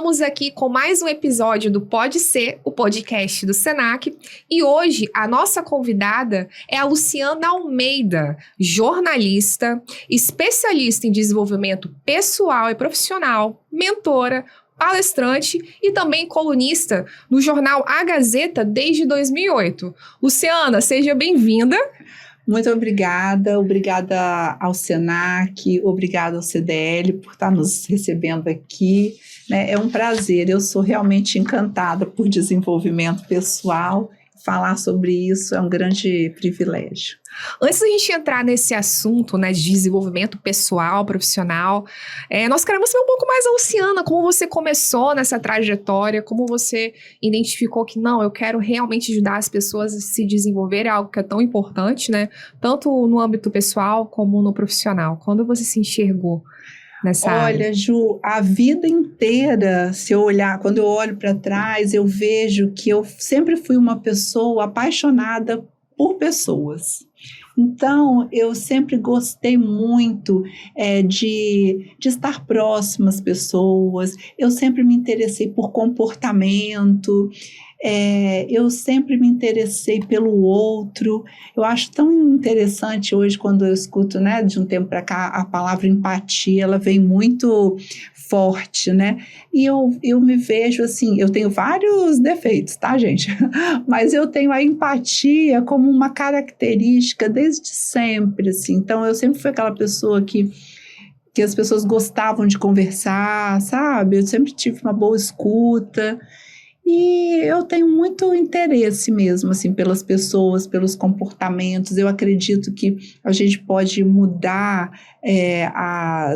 Estamos aqui com mais um episódio do Pode Ser, o podcast do Senac, e hoje a nossa convidada é a Luciana Almeida, jornalista, especialista em desenvolvimento pessoal e profissional, mentora, palestrante e também colunista no jornal A Gazeta desde 2008. Luciana, seja bem-vinda. Muito obrigada ao Senac, obrigada ao CDL por estar nos recebendo aqui, né? É um prazer, eu sou realmente encantada por desenvolvimento pessoal, falar sobre isso é um grande privilégio. Antes da gente entrar nesse assunto, né, de desenvolvimento pessoal, profissional, nós queremos saber um pouco mais da Luciana, como você começou nessa trajetória, como você identificou que, não, eu quero realmente ajudar as pessoas a se desenvolver, é algo que é tão importante, né, tanto no âmbito pessoal como no profissional. Quando você se enxergou nessa área? Olha, Ju, a vida inteira, quando eu olho para trás, eu vejo que eu sempre fui uma pessoa apaixonada por pessoas. Então, eu sempre gostei muito de estar próximo às pessoas, eu sempre me interessei por comportamento, eu sempre me interessei pelo outro. Eu acho tão interessante hoje quando eu escuto, né, de um tempo para cá, a palavra empatia, ela vem muito forte, né? E eu me vejo assim, eu tenho vários defeitos, tá, gente? Mas eu tenho a empatia como uma característica desde sempre, assim. Então, eu sempre fui aquela pessoa que as pessoas gostavam de conversar, sabe? Eu sempre tive uma boa escuta. E eu tenho muito interesse mesmo, assim, pelas pessoas, pelos comportamentos. Eu acredito que a gente pode mudar a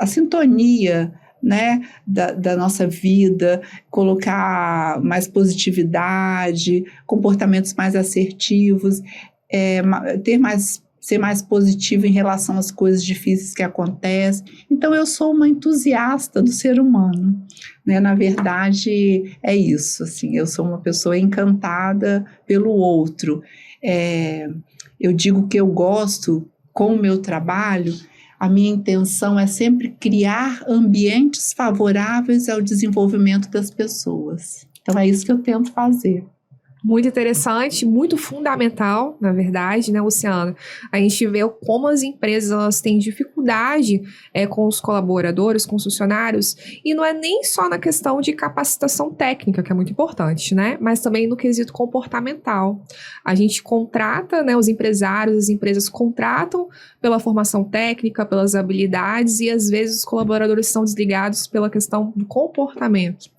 sintonia, né, da nossa vida, colocar mais positividade, comportamentos mais assertivos, ser mais positivo em relação às coisas difíceis que acontecem. Então, eu sou uma entusiasta do ser humano, né? Na verdade, é isso, assim, eu sou uma pessoa encantada pelo outro. Eu digo que eu gosto, com o meu trabalho, a minha intenção é sempre criar ambientes favoráveis ao desenvolvimento das pessoas. Então, é isso que eu tento fazer. Muito interessante, muito fundamental, na verdade, né, Luciana? A gente vê como as empresas elas têm dificuldade com os colaboradores, com os funcionários, e não é nem só na questão de capacitação técnica, que é muito importante, né? Mas também no quesito comportamental. A gente contrata, né, os empresários, as empresas contratam pela formação técnica, pelas habilidades, e às vezes os colaboradores são desligados pela questão do comportamento.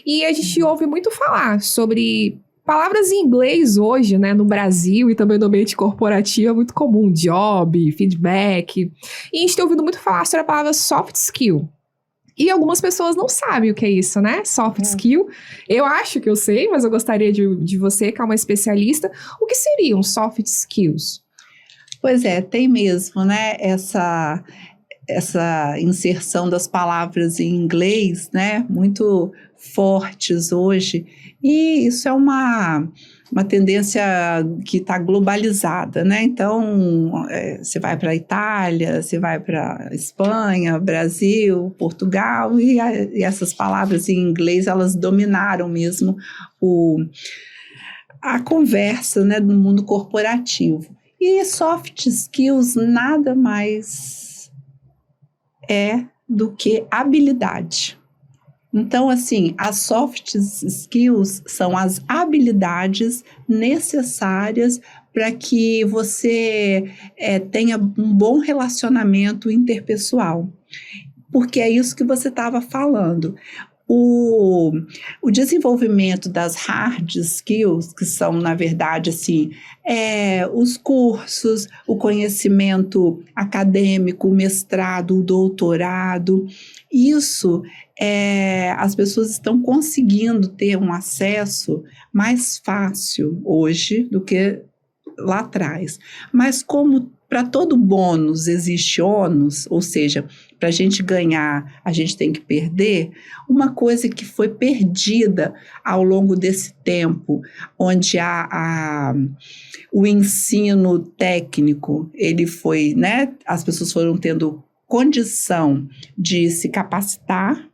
E a gente ouve muito falar sobre palavras em inglês hoje, né, no Brasil e também no ambiente corporativo é muito comum, job, feedback. E a gente tem ouvido muito falar sobre a palavra soft skill. E algumas pessoas não sabem o que é isso, né? Soft skill. Eu acho que eu sei, mas eu gostaria de você, que é uma especialista. O que seriam soft skills? Pois é, tem mesmo, né, essa inserção das palavras em inglês, né, muito fortes hoje, e isso é uma tendência que está globalizada, né? Então, você vai para a Itália, você vai para a Espanha, Brasil, Portugal, e essas palavras em inglês, elas dominaram mesmo a conversa, né, do mundo corporativo. E soft skills nada mais é do que habilidade. Então, assim, as soft skills são as habilidades necessárias para que você tenha um bom relacionamento interpessoal. Porque é isso que você estava falando. O desenvolvimento das hard skills, que são, na verdade, assim, os cursos, o conhecimento acadêmico, o mestrado, o doutorado, isso as pessoas estão conseguindo ter um acesso mais fácil hoje do que lá atrás. Mas como para todo bônus existe ônus, ou seja, para a gente ganhar, a gente tem que perder, uma coisa que foi perdida ao longo desse tempo, onde o ensino técnico, ele foi, né, as pessoas foram tendo condição de se capacitar,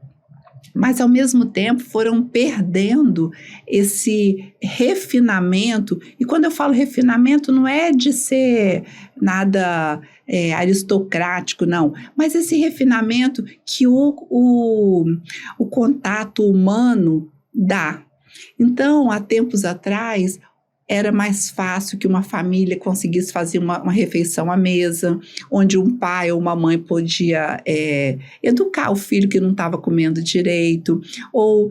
mas ao mesmo tempo foram perdendo esse refinamento. E quando eu falo refinamento, não é de ser nada aristocrático, não, mas esse refinamento que o contato humano dá. Então, há tempos atrás, era mais fácil que uma família conseguisse fazer uma refeição à mesa, onde um pai ou uma mãe podia educar o filho que não estava comendo direito, ou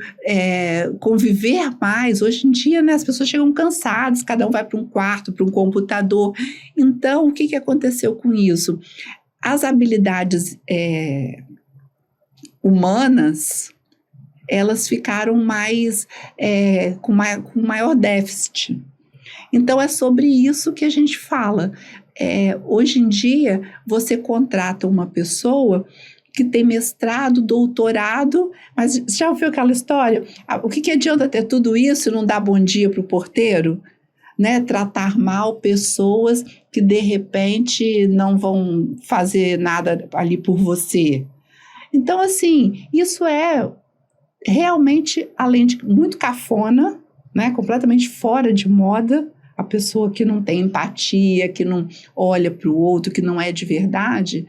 conviver mais. Hoje em dia, né, as pessoas chegam cansadas, cada um vai para um quarto, para um computador. Então, o que aconteceu com isso? As habilidades humanas, elas ficaram mais com maior déficit. Então, é sobre isso que a gente fala. Hoje em dia, você contrata uma pessoa que tem mestrado, doutorado, mas já ouviu aquela história? O que adianta ter tudo isso e não dar bom dia para o porteiro? Né? Tratar mal pessoas que, de repente, não vão fazer nada ali por você. Então, assim, isso é realmente, além de muito cafona, né? Completamente fora de moda, a pessoa que não tem empatia, que não olha para o outro, que não é de verdade,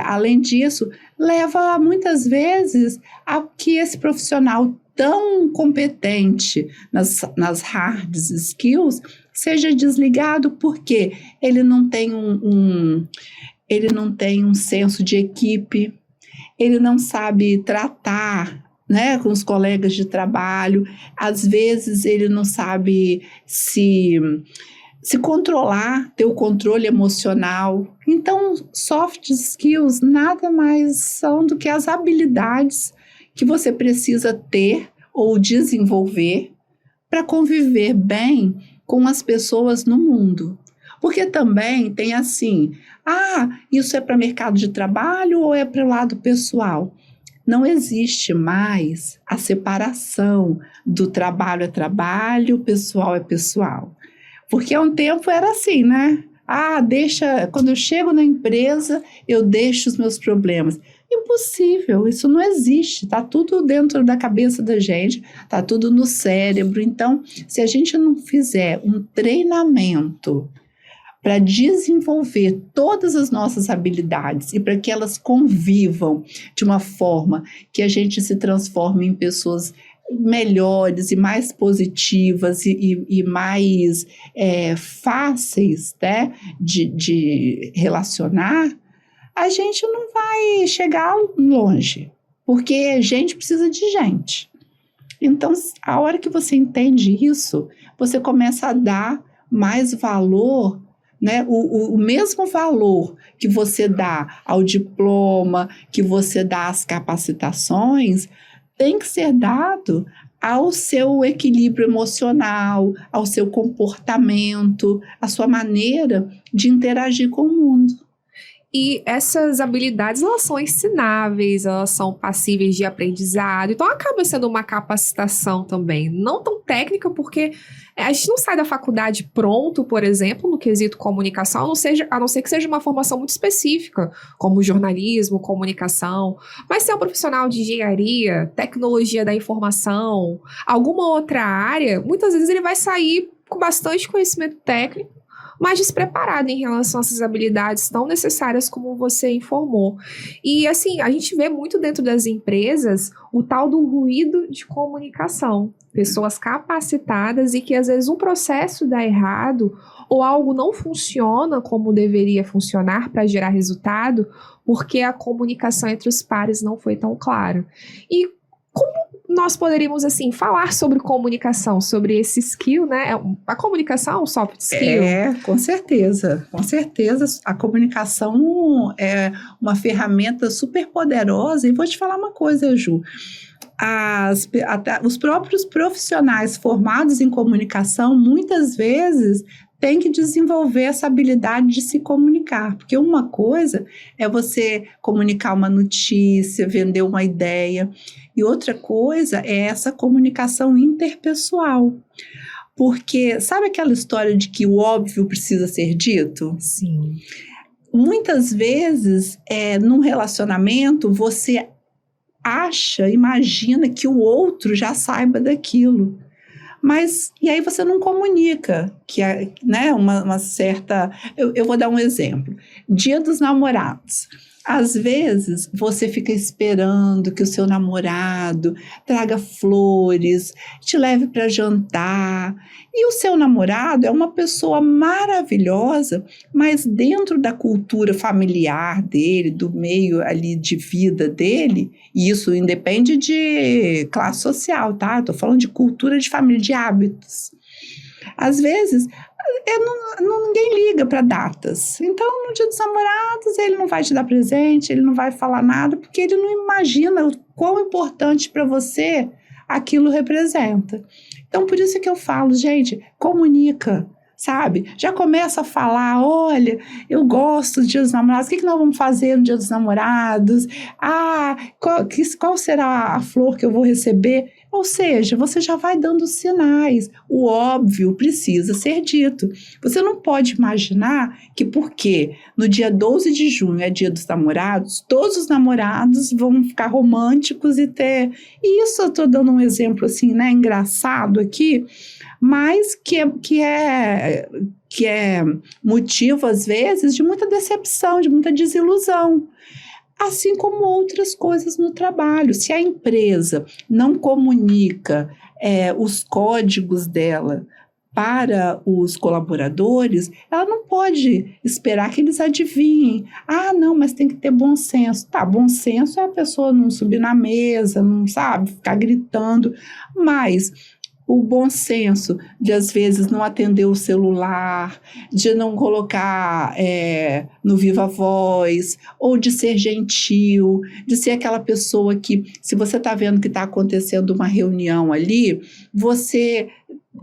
além disso, leva muitas vezes a que esse profissional tão competente nas hard skills seja desligado, porque ele não tem ele não tem um senso de equipe, ele não sabe tratar, né, com os colegas de trabalho, às vezes ele não sabe se controlar, ter o controle emocional. Então, soft skills nada mais são do que as habilidades que você precisa ter ou desenvolver para conviver bem com as pessoas no mundo. Porque também tem assim, isso é para mercado de trabalho ou é para o lado pessoal? Não existe mais a separação do trabalho é trabalho, pessoal é pessoal. Porque há um tempo era assim, né? Quando eu chego na empresa, eu deixo os meus problemas. Impossível, isso não existe. Está tudo dentro da cabeça da gente, está tudo no cérebro. Então, se a gente não fizer um treinamento para desenvolver todas as nossas habilidades e para que elas convivam de uma forma que a gente se transforme em pessoas melhores e mais positivas e mais fáceis, né, de relacionar, a gente não vai chegar longe, porque gente precisa de gente. Então, a hora que você entende isso, você começa a dar mais valor, né? O mesmo valor que você dá ao diploma, que você dá às capacitações, tem que ser dado ao seu equilíbrio emocional, ao seu comportamento, à sua maneira de interagir com o mundo. E essas habilidades, elas são ensináveis, elas são passíveis de aprendizado, então acaba sendo uma capacitação também, não tão técnica, porque a gente não sai da faculdade pronto, por exemplo, no quesito comunicação, a não ser que seja uma formação muito específica, como jornalismo, comunicação, mas se é um profissional de engenharia, tecnologia da informação, alguma outra área, muitas vezes ele vai sair com bastante conhecimento técnico, mas despreparado em relação a essas habilidades tão necessárias como você informou. E, assim, a gente vê muito dentro das empresas o tal do ruído de comunicação. Pessoas capacitadas e que, às vezes, um processo dá errado ou algo não funciona como deveria funcionar para gerar resultado porque a comunicação entre os pares não foi tão clara. E como nós poderíamos, assim, falar sobre comunicação, sobre esse skill, né? A comunicação é um soft skill? Com certeza, com certeza. A comunicação é uma ferramenta super poderosa. E vou te falar uma coisa, Ju. Os próprios profissionais formados em comunicação, muitas vezes, tem que desenvolver essa habilidade de se comunicar, porque uma coisa é você comunicar uma notícia, vender uma ideia, e outra coisa é essa comunicação interpessoal, porque sabe aquela história de que o óbvio precisa ser dito? Sim. Muitas vezes, num relacionamento, você imagina que o outro já saiba daquilo. Mas, e aí você não comunica, que é, né, uma certa... Eu vou dar um exemplo. Dia dos Namorados. Às vezes, você fica esperando que o seu namorado traga flores, te leve para jantar. E o seu namorado é uma pessoa maravilhosa, mas dentro da cultura familiar dele, do meio ali de vida dele, e isso independe de classe social, tá? Estou falando de cultura de família, de hábitos. Às vezes, ninguém liga para datas. Então, no Dia dos Namorados, ele não vai te dar presente, ele não vai falar nada, porque ele não imagina o quão importante para você aquilo representa. Então, por isso que eu falo, gente, comunica, sabe? Já começa a falar, olha, eu gosto do Dia dos Namorados, o que nós vamos fazer no Dia dos Namorados? Qual será a flor que eu vou receber? Ou seja, você já vai dando sinais. O óbvio precisa ser dito. Você não pode imaginar que porque no dia 12 de junho é Dia dos Namorados, todos os namorados vão ficar românticos e ter... E isso eu estou dando um exemplo assim, né, engraçado aqui, mas que é motivo, às vezes, de muita decepção, de muita desilusão. Assim como outras coisas no trabalho. Se a empresa não comunica os códigos dela para os colaboradores, ela não pode esperar que eles adivinhem. Ah, não, mas tem que ter bom senso. Tá, bom senso é a pessoa não subir na mesa, não sabe, ficar gritando, mas... o bom senso de, às vezes, não atender o celular, de não colocar no viva voz, ou de ser gentil, de ser aquela pessoa que, se você está vendo que está acontecendo uma reunião ali, você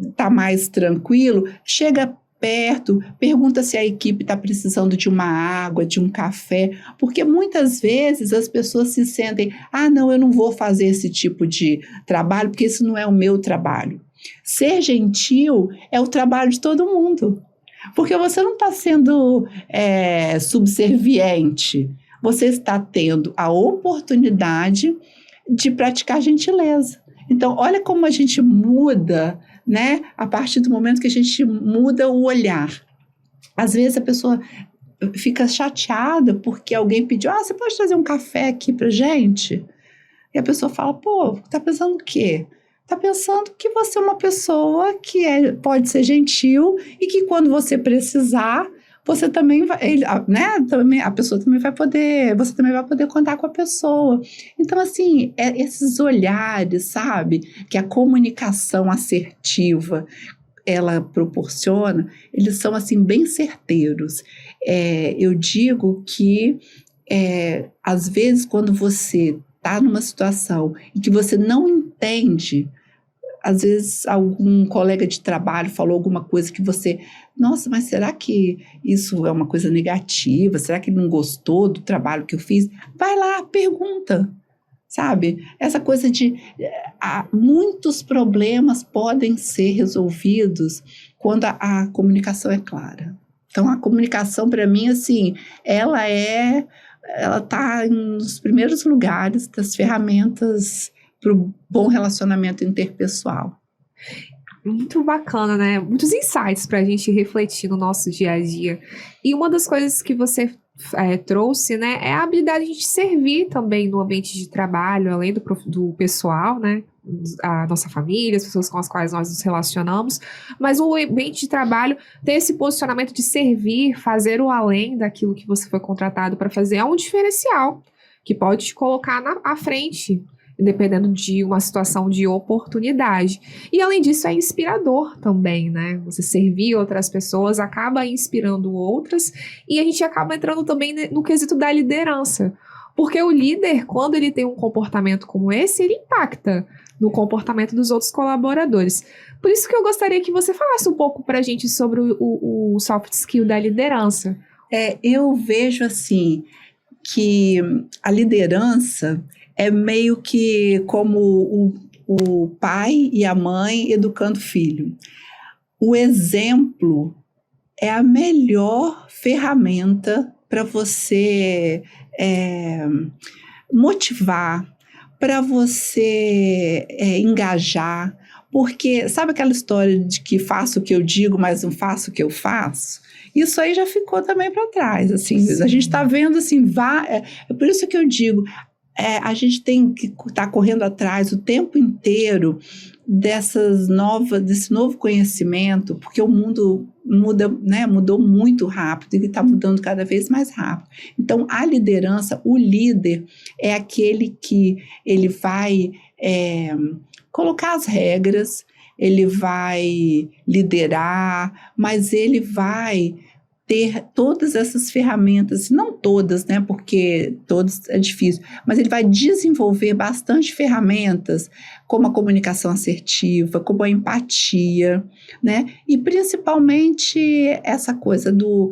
está mais tranquilo, chega perto, pergunta se a equipe está precisando de uma água, de um café, porque muitas vezes as pessoas se sentem, não, eu não vou fazer esse tipo de trabalho, porque isso não é o meu trabalho. Ser gentil é o trabalho de todo mundo, porque você não está sendo subserviente, você está tendo a oportunidade de praticar gentileza. Então, olha como a gente muda, né? A partir do momento que a gente muda o olhar. Às vezes a pessoa fica chateada porque alguém pediu, você pode trazer um café aqui pra gente? E a pessoa fala, tá pensando o quê? Tá pensando que você é uma pessoa que pode ser gentil e que quando você precisar, você também vai, né? A pessoa também vai poder, você também vai poder contar com a pessoa. Então, assim, esses olhares, sabe? Que a comunicação assertiva, ela proporciona, eles são, assim, bem certeiros. Eu digo que, às vezes, quando você está numa situação em que você não entende, às vezes algum colega de trabalho falou alguma coisa que você, nossa, mas será que isso é uma coisa negativa? Será que ele não gostou do trabalho que eu fiz? Vai lá, pergunta, sabe? Essa coisa de muitos problemas podem ser resolvidos quando a comunicação é clara. Então, a comunicação, para mim, assim, ela está nos primeiros lugares das ferramentas para o bom relacionamento interpessoal. Muito bacana, né? Muitos insights para a gente refletir no nosso dia a dia. E uma das coisas que você trouxe, né, é a habilidade de a gente servir também no ambiente de trabalho, além do pessoal, né? A nossa família, as pessoas com as quais nós nos relacionamos, mas o ambiente de trabalho ter esse posicionamento de servir, fazer o além daquilo que você foi contratado para fazer, é um diferencial que pode te colocar à frente, dependendo de uma situação de oportunidade. E além disso, é inspirador também, né? Você servir outras pessoas acaba inspirando outras, e a gente acaba entrando também no quesito da liderança. Porque o líder, quando ele tem um comportamento como esse, ele impacta no comportamento dos outros colaboradores. Por isso que eu gostaria que você falasse um pouco pra gente sobre o soft skill da liderança. Eu vejo assim, que a liderança é meio que como o pai e a mãe educando o filho. O exemplo é a melhor ferramenta para você motivar, para você engajar, porque sabe aquela história de que faço o que eu digo, mas não faço o que eu faço? Isso aí já ficou também para trás, assim, Sim. a gente está vendo assim, é por isso que eu digo, a gente tem que estar correndo atrás o tempo inteiro desse novo conhecimento, porque o mundo muda, né, mudou muito rápido e está mudando cada vez mais rápido. Então, a liderança, o líder é aquele que ele vai colocar as regras, ele vai liderar, mas ele vai ter todas essas ferramentas, não todas, né, porque todas é difícil, mas ele vai desenvolver bastante ferramentas, como a comunicação assertiva, como a empatia, né, e principalmente essa coisa do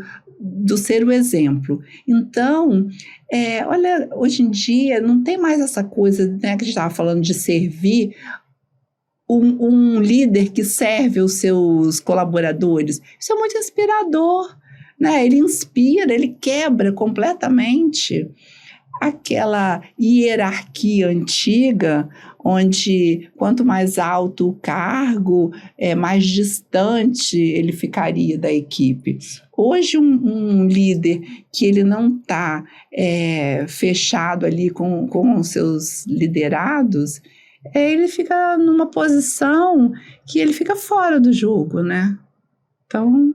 ser o exemplo. Então, olha, hoje em dia não tem mais essa coisa, né, que a gente estava falando de servir, um líder que serve os seus colaboradores. Isso é muito inspirador, né? Ele inspira, ele quebra completamente aquela hierarquia antiga, onde quanto mais alto o cargo, mais distante ele ficaria da equipe. Hoje, um líder que ele não está fechado ali com os seus liderados, ele fica numa posição que ele fica fora do jogo, né? Então,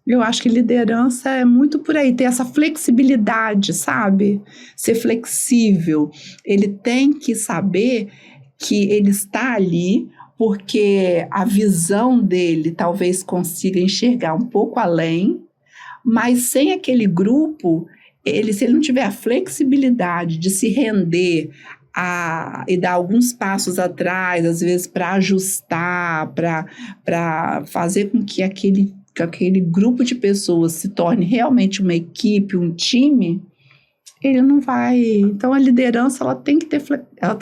eu acho que liderança é muito por aí, ter essa flexibilidade, sabe? Ser flexível. Ele tem que saber que ele está ali porque a visão dele talvez consiga enxergar um pouco além, mas sem aquele grupo, se ele não tiver a flexibilidade de se render e dar alguns passos atrás, às vezes para ajustar, para fazer com que aquele grupo de pessoas se torne realmente uma equipe, um time, ele não vai. Então, a liderança ela tem que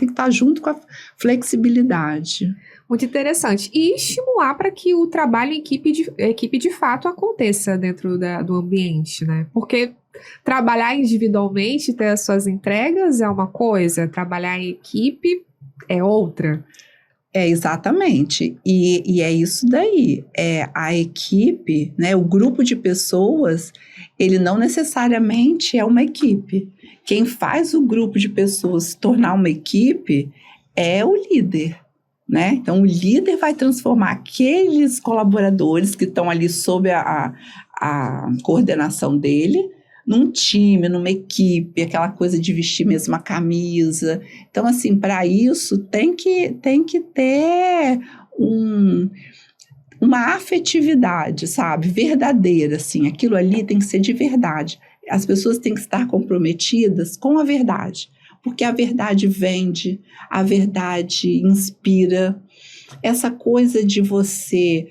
estar junto com a flexibilidade. Muito interessante. E estimular para que o trabalho em equipe de fato aconteça dentro do ambiente, né? Porque trabalhar individualmente, ter as suas entregas é uma coisa, trabalhar em equipe é outra. Exatamente, e é isso daí, a equipe, né, o grupo de pessoas, ele não necessariamente é uma equipe. Quem faz o grupo de pessoas se tornar uma equipe é o líder, né? Então, o líder vai transformar aqueles colaboradores que estão ali sob a coordenação dele num time, numa equipe, aquela coisa de vestir mesmo a camisa. Então, assim, para isso tem que ter uma afetividade, sabe? Verdadeira, assim. Aquilo ali tem que ser de verdade. As pessoas têm que estar comprometidas com a verdade, porque a verdade vende, a verdade inspira. Essa coisa de você,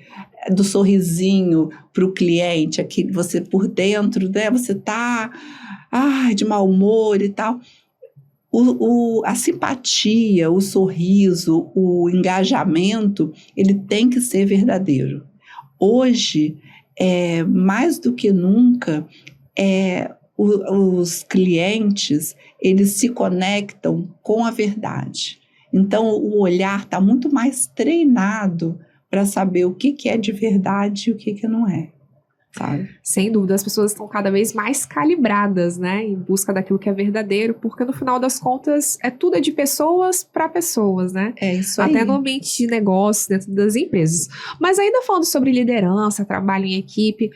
do sorrisinho para o cliente, aqui você por dentro, né, você tá de mau humor e tal. A simpatia, o sorriso, o engajamento, ele tem que ser verdadeiro. Hoje, mais do que nunca, os clientes, eles se conectam com a verdade. Então, o olhar está muito mais treinado para saber o que é de verdade e o que não é, sabe? Sem dúvida, as pessoas estão cada vez mais calibradas, né, em busca daquilo que é verdadeiro, porque no final das contas, tudo é de pessoas para pessoas, né? É isso aí. Até no ambiente de negócio, dentro das empresas. Mas ainda falando sobre liderança, trabalho em equipe,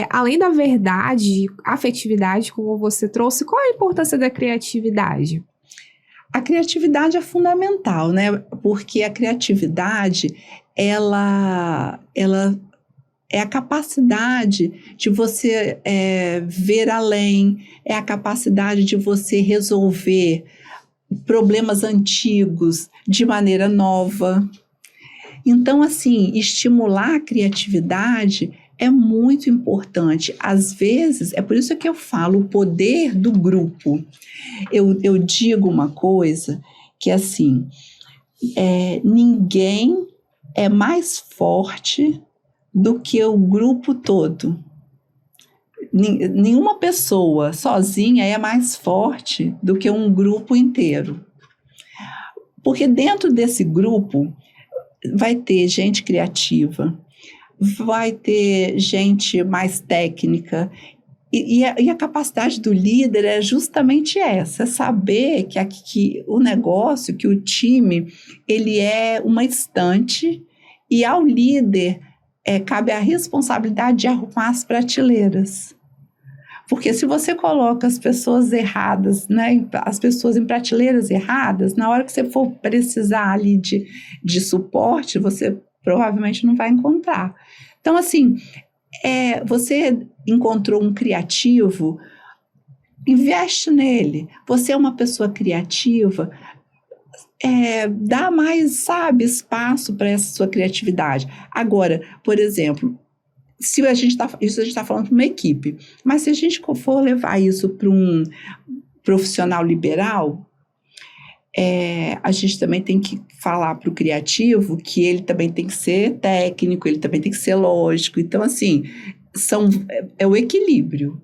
além da verdade, afetividade, como você trouxe, qual a importância da criatividade? A criatividade é fundamental, né? Porque a criatividade, ela é a capacidade de você ver além, é a capacidade de você resolver problemas antigos de maneira nova. Então, assim, estimular a criatividade é muito importante. Às vezes, é por isso que eu falo o poder do grupo. Eu digo uma coisa que, assim, ninguém é mais forte do que o grupo todo. Nenhuma pessoa sozinha é mais forte do que um grupo inteiro. Porque dentro desse grupo vai ter gente criativa, vai ter gente mais técnica. E a capacidade do líder é justamente essa, é saber que o negócio, que o time, ele é uma estante e ao líder cabe a responsabilidade de arrumar as prateleiras. Porque se você coloca as pessoas erradas, né, as pessoas em prateleiras erradas, na hora que você for precisar ali de suporte, você provavelmente não vai encontrar. Então, assim, você encontrou um criativo, investe nele. Você é uma pessoa criativa, dá mais, sabe, espaço para essa sua criatividade. Agora, por exemplo, se a gente está falando para uma equipe, mas se a gente for levar isso para um profissional liberal, a gente também tem que falar para o criativo que ele também tem que ser técnico, ele também tem que ser lógico. Então, assim, é o equilíbrio,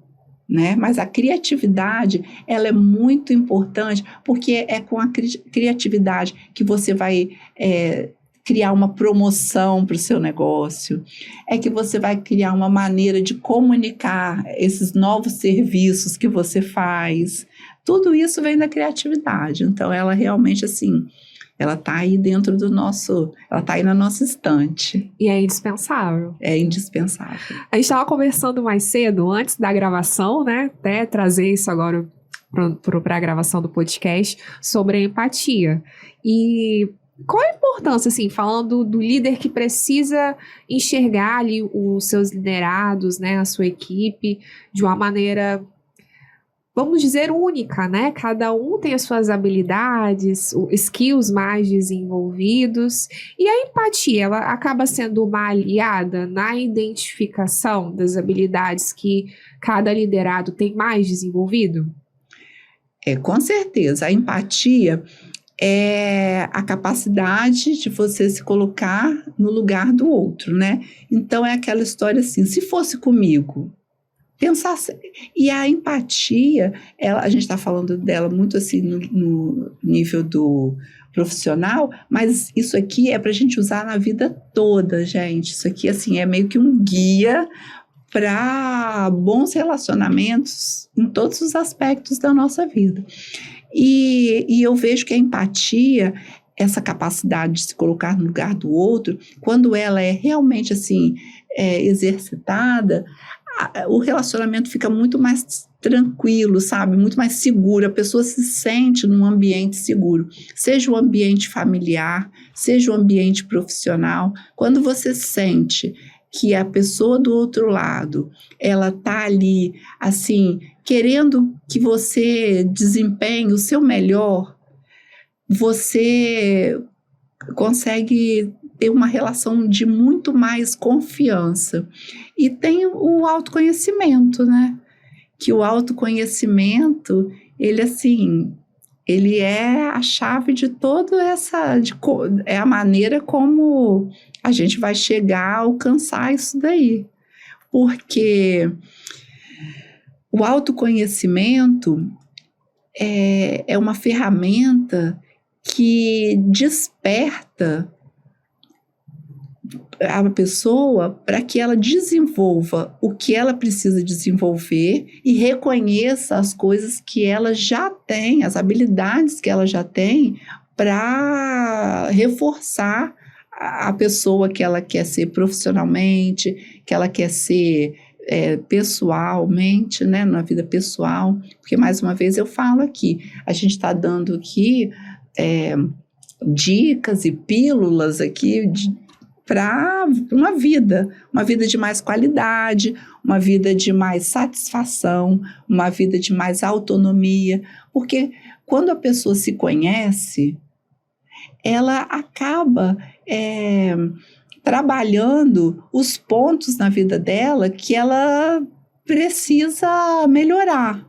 né? Mas a criatividade, ela é muito importante, porque é com a criatividade que você vai criar uma promoção para o seu negócio, é que você vai criar uma maneira de comunicar esses novos serviços que você faz. Tudo isso vem da criatividade. Então, ela realmente, assim, ela está aí dentro ela está aí na nossa estante. E é indispensável. É indispensável. A gente estava conversando mais cedo, antes da gravação, né? Até trazer isso agora para a gravação do podcast, sobre a empatia. E qual a importância, assim, falando do líder que precisa enxergar ali os seus liderados, né? A sua equipe, de uma maneira, vamos dizer, única, né? Cada um tem as suas habilidades, skills mais desenvolvidos. E a empatia, ela acaba sendo uma aliada na identificação das habilidades que cada liderado tem mais desenvolvido? Com certeza. A empatia é a capacidade de você se colocar no lugar do outro, né? Então, é aquela história assim, se fosse comigo, pensar assim. E a empatia, a gente está falando dela muito assim no nível do profissional, mas isso aqui é para a gente usar na vida toda, gente. Isso aqui, assim, é meio que um guia para bons relacionamentos em todos os aspectos da nossa vida. E eu vejo que a empatia, essa capacidade de se colocar no lugar do outro, quando ela é realmente assim, exercitada, o relacionamento fica muito mais tranquilo, sabe? Muito mais seguro. A pessoa se sente num ambiente seguro. Seja o ambiente familiar, seja o ambiente profissional. Quando você sente que a pessoa do outro lado, ela tá ali, assim, querendo que você desempenhe o seu melhor, você consegue ter uma relação de muito mais confiança. E tem o autoconhecimento, né? Que o autoconhecimento, ele, assim, ele é a chave de toda é a maneira como a gente vai chegar a alcançar isso daí. Porque o autoconhecimento é uma ferramenta que desperta a pessoa para que ela desenvolva o que ela precisa desenvolver e reconheça as coisas que ela já tem, as habilidades que ela já tem, para reforçar a pessoa que ela quer ser profissionalmente, que ela quer ser pessoalmente, né, na vida pessoal. Porque, mais uma vez, eu falo aqui, a gente está dando aqui dicas e pílulas aqui para uma vida de mais qualidade, uma vida de mais satisfação, uma vida de mais autonomia, porque quando a pessoa se conhece, ela acaba trabalhando os pontos na vida dela que ela precisa melhorar,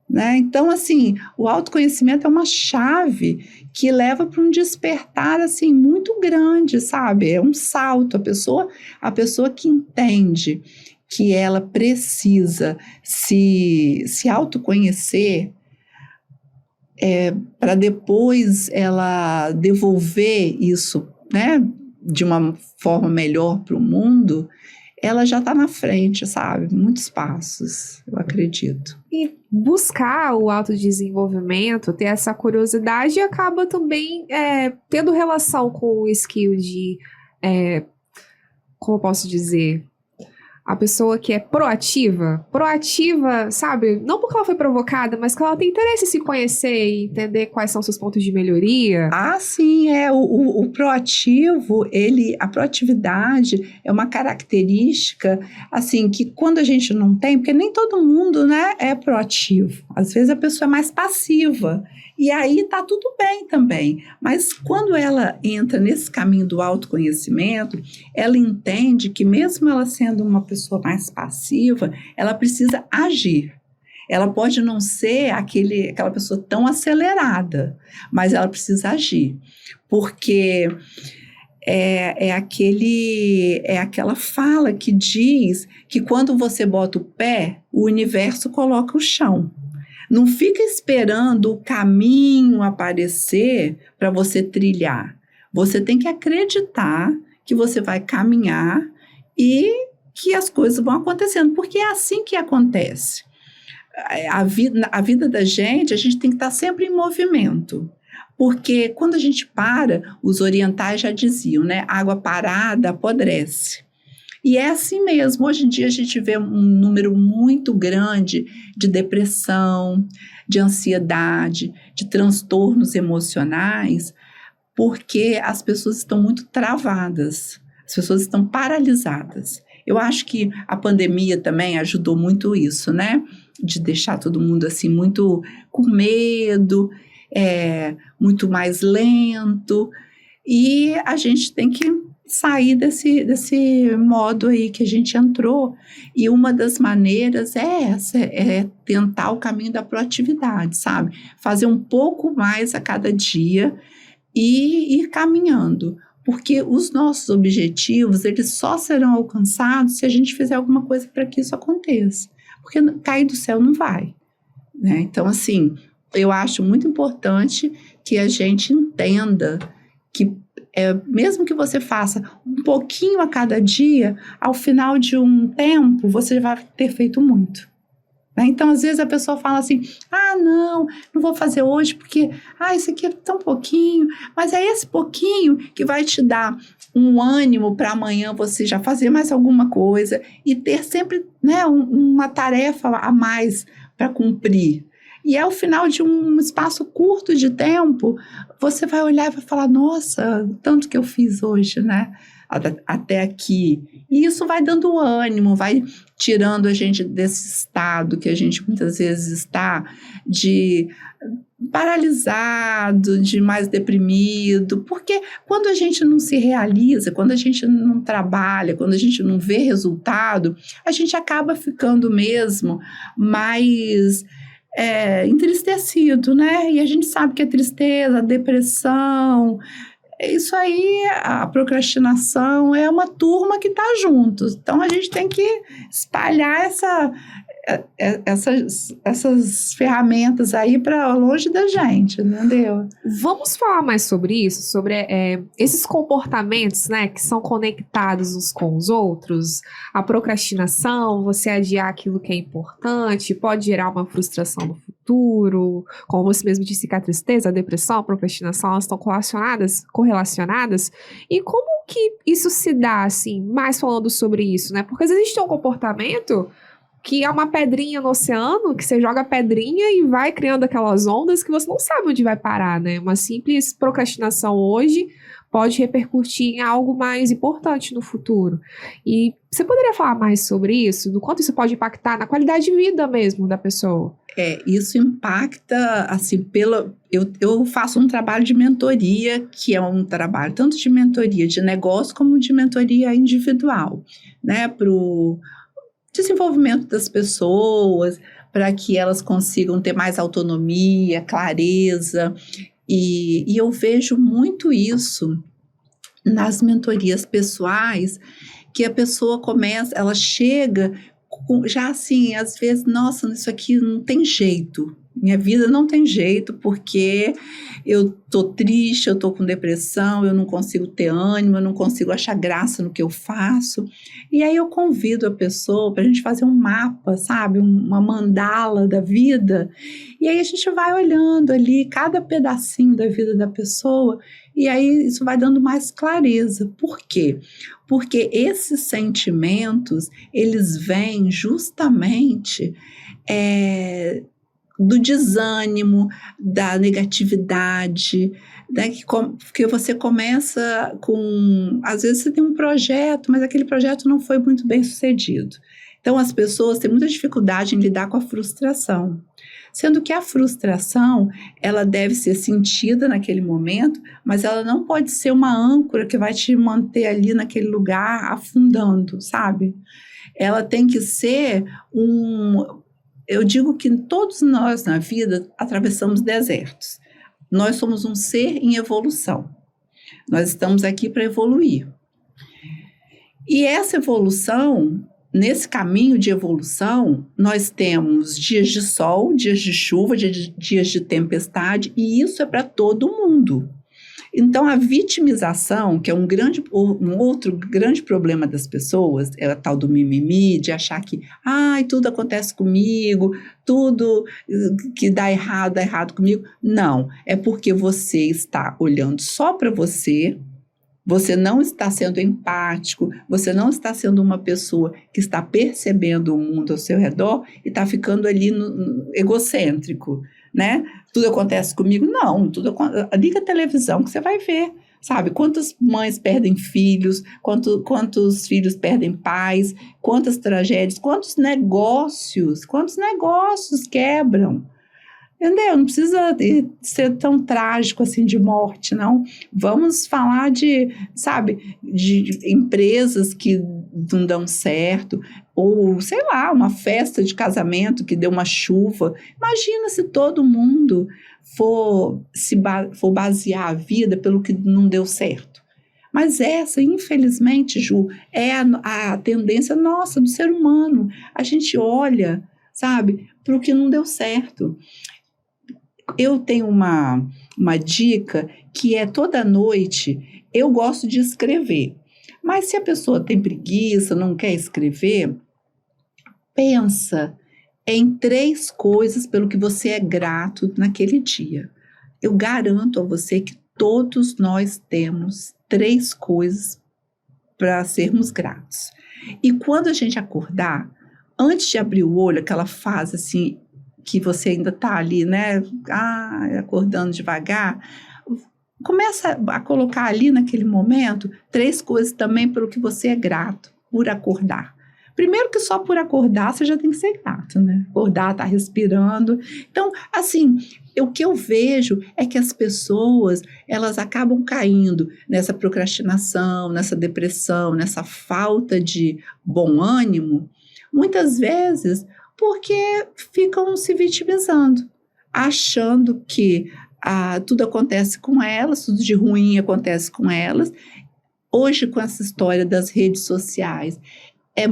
né? Então, assim, o autoconhecimento é uma chave que leva para um despertar, assim, muito grande, sabe? É um salto. A pessoa que entende que ela precisa se autoconhecer, para depois ela devolver isso, né, de uma forma melhor para o mundo, ela já está na frente, sabe? Muitos passos, eu acredito. E buscar o autodesenvolvimento, ter essa curiosidade, acaba também tendo relação com o skill de, como eu posso dizer, a pessoa que é proativa, sabe? Não porque ela foi provocada, mas que ela tem interesse em se conhecer e entender quais são seus pontos de melhoria. Ah, sim, o proativo, a proatividade é uma característica, assim, que quando a gente não tem, porque nem todo mundo, né, é proativo. Às vezes a pessoa é mais passiva, e aí tá tudo bem também. Mas quando ela entra nesse caminho do autoconhecimento, ela entende que mesmo ela sendo uma pessoa mais passiva, ela precisa agir. Ela pode não ser aquela pessoa tão acelerada, mas ela precisa agir, porque é aquela fala que diz que quando você bota o pé, o universo coloca o chão. Não fica esperando o caminho aparecer para você trilhar. Você tem que acreditar que você vai caminhar e que as coisas vão acontecendo, porque é assim que acontece. A vida da gente, a gente tem que estar sempre em movimento. Porque quando a gente para, os orientais já diziam, né? Água parada apodrece. E é assim mesmo. Hoje em dia a gente vê um número muito grande de depressão, de ansiedade, de transtornos emocionais, porque as pessoas estão muito travadas, as pessoas estão paralisadas. Eu acho que a pandemia também ajudou muito isso, né? De deixar todo mundo assim muito com medo, muito mais lento. E a gente tem que sair desse modo aí que a gente entrou. E uma das maneiras é essa, é tentar o caminho da proatividade, sabe? Fazer um pouco mais a cada dia e ir caminhando. Porque os nossos objetivos, eles só serão alcançados se a gente fizer alguma coisa para que isso aconteça. Porque cair do céu não vai, né? Então, assim, eu acho muito importante que a gente entenda que mesmo que você faça um pouquinho a cada dia, ao final de um tempo, você vai ter feito muito. Né? Então, às vezes a pessoa fala assim, não vou fazer hoje porque, isso aqui é tão pouquinho, mas é esse pouquinho que vai te dar um ânimo para amanhã você já fazer mais alguma coisa e ter sempre, né, uma tarefa a mais para cumprir. E ao final de um espaço curto de tempo, você vai olhar e vai falar, nossa, tanto que eu fiz hoje, né? Até aqui. E isso vai dando ânimo, vai tirando a gente desse estado que a gente muitas vezes está de paralisado, de mais deprimido, porque quando a gente não se realiza, quando a gente não trabalha, quando a gente não vê resultado, a gente acaba ficando mesmo mais entristecido, né? E a gente sabe que a tristeza, a depressão, isso aí, a procrastinação é uma turma que está junto. Então, a gente tem que espalhar essas ferramentas aí para longe da gente, entendeu? Vamos falar mais sobre isso, sobre esses comportamentos, né, que são conectados uns com os outros. A procrastinação, você adiar aquilo que é importante, pode gerar uma frustração no futuro. Como você mesmo disse, que a tristeza, a depressão, a procrastinação, elas estão correlacionadas. E como que isso se dá, assim, mais falando sobre isso, né? Porque às vezes tem um comportamento que é uma pedrinha no oceano, que você joga a pedrinha e vai criando aquelas ondas que você não sabe onde vai parar, né? Uma simples procrastinação hoje pode repercutir em algo mais importante no futuro. E você poderia falar mais sobre isso? Do quanto isso pode impactar na qualidade de vida mesmo da pessoa? Isso impacta, assim, eu faço um trabalho de mentoria, que é um trabalho tanto de mentoria de negócio como de mentoria individual, né? Para o desenvolvimento das pessoas, para que elas consigam ter mais autonomia, clareza, e eu vejo muito isso nas mentorias pessoais, que a pessoa ela chega já assim, às vezes, nossa, isso aqui não tem jeito, Minha vida não tem jeito, porque eu tô triste, eu tô com depressão, eu não consigo ter ânimo, eu não consigo achar graça no que eu faço. E aí eu convido a pessoa para a gente fazer um mapa, sabe? Uma mandala da vida. E aí a gente vai olhando ali cada pedacinho da vida da pessoa, e aí isso vai dando mais clareza. Por quê? Porque esses sentimentos, eles vêm justamente do desânimo, da negatividade, né? Que você começa com... Às vezes você tem um projeto, mas aquele projeto não foi muito bem sucedido. Então, as pessoas têm muita dificuldade em lidar com a frustração. Sendo que a frustração, ela deve ser sentida naquele momento, mas ela não pode ser uma âncora que vai te manter ali naquele lugar afundando, sabe? Ela tem que ser Eu digo que todos nós na vida atravessamos desertos. Nós somos um ser em evolução. Nós estamos aqui para evoluir. E essa evolução, nesse caminho de evolução, nós temos dias de sol, dias de chuva, dias de tempestade, e isso é para todo mundo. Então, a vitimização, que é um outro grande problema das pessoas, é a tal do mimimi, de achar que tudo acontece comigo, tudo que dá errado comigo. Não, é porque você está olhando só para você não está sendo empático, você não está sendo uma pessoa que está percebendo o mundo ao seu redor e está ficando ali egocêntrico, né? Tudo acontece comigo? Não, liga a televisão que você vai ver, sabe? Quantas mães perdem filhos, quantos filhos perdem pais, quantas tragédias, quantos negócios quebram. Entendeu? Não precisa ser tão trágico assim de morte, não. Vamos falar de empresas que não dão certo, ou, sei lá, uma festa de casamento que deu uma chuva. Imagina se todo mundo for basear a vida pelo que não deu certo. Mas essa, infelizmente, Ju, é a tendência nossa, do ser humano. A gente olha, sabe, para o que não deu certo. Eu tenho uma dica que é toda noite eu gosto de escrever. Mas se a pessoa tem preguiça, não quer escrever, pensa em 3 coisas pelo que você é grato naquele dia. Eu garanto a você que todos nós temos 3 coisas para sermos gratos. E quando a gente acordar, antes de abrir o olho, aquela fase assim, que você ainda está ali, né? Acordando devagar. Começa a colocar ali naquele momento 3 coisas também pelo que você é grato, por acordar. Primeiro que só por acordar você já tem que ser grato, né? Acordar, tá respirando. Então, assim, o que eu vejo é que as pessoas, elas acabam caindo nessa procrastinação, nessa depressão, nessa falta de bom ânimo, muitas vezes porque ficam se vitimizando, achando que tudo acontece com elas, tudo de ruim acontece com elas. Hoje, com essa história das redes sociais, é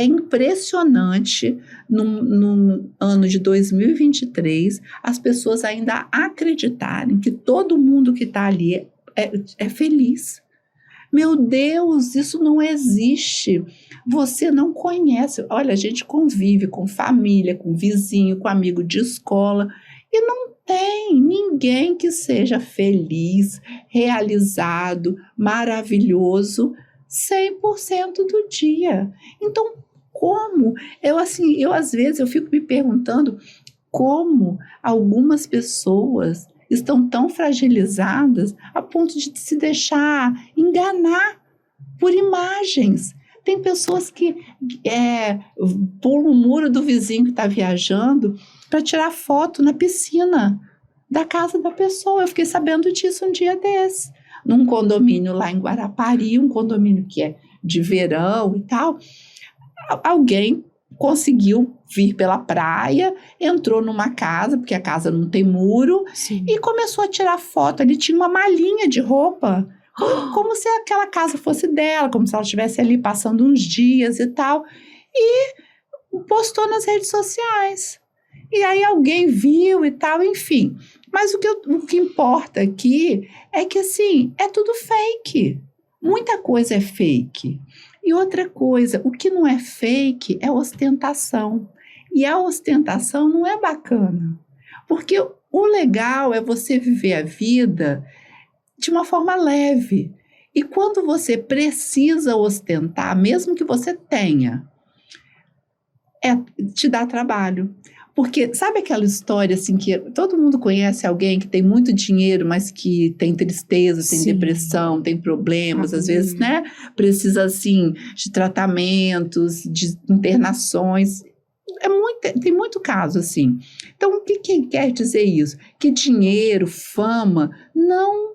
impressionante, no ano de 2023, as pessoas ainda acreditarem que todo mundo que está ali é feliz. Meu Deus, isso não existe. Você não conhece. Olha, a gente convive com família, com vizinho, com amigo de escola, e não tem ninguém que seja feliz, realizado, maravilhoso 100% do dia. Então, como? Eu às vezes eu fico me perguntando como algumas pessoas estão tão fragilizadas a ponto de se deixar enganar por imagens. Tem pessoas que pulam o muro do vizinho que está viajando para tirar foto na piscina da casa da pessoa. Eu fiquei sabendo disso um dia desse. Num condomínio lá em Guarapari, um condomínio que é de verão e tal, alguém conseguiu vir pela praia, entrou numa casa, porque a casa não tem muro, Sim. E começou a tirar foto. Ali tinha uma malinha de roupa, como se aquela casa fosse dela, como se ela estivesse ali passando uns dias e tal, e postou nas redes sociais. E aí alguém viu e tal, enfim. Mas o que importa aqui é que, assim, é tudo fake. Muita coisa é fake. E outra coisa, o que não é fake é ostentação. E a ostentação não é bacana. Porque o legal é você viver a vida de uma forma leve. E quando você precisa ostentar, mesmo que você tenha, te dá trabalho. Porque sabe aquela história assim que todo mundo conhece alguém que tem muito dinheiro, mas que tem tristeza, tem depressão, tem problemas, às vezes, né? Precisa assim de tratamentos, de internações. Tem muito caso assim. Então, o que quer dizer isso? Que dinheiro, fama, não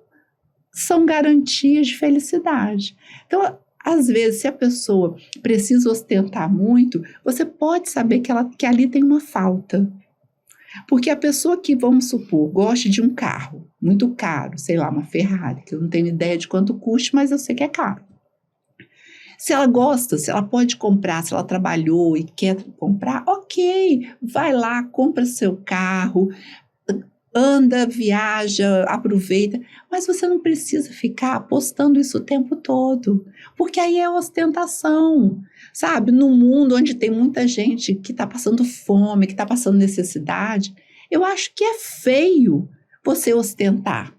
são garantias de felicidade. Então, às vezes, se a pessoa precisa ostentar muito, você pode saber que ali tem uma falta. Porque a pessoa que, vamos supor, gosta de um carro muito caro, sei lá, uma Ferrari, que eu não tenho ideia de quanto custa, mas eu sei que é caro. Se ela gosta, se ela pode comprar, se ela trabalhou e quer comprar, ok, vai lá, compra seu carro, anda, viaja, aproveita, mas você não precisa ficar apostando isso o tempo todo, porque aí é ostentação, sabe? No mundo onde tem muita gente que está passando fome, que está passando necessidade, eu acho que é feio você ostentar.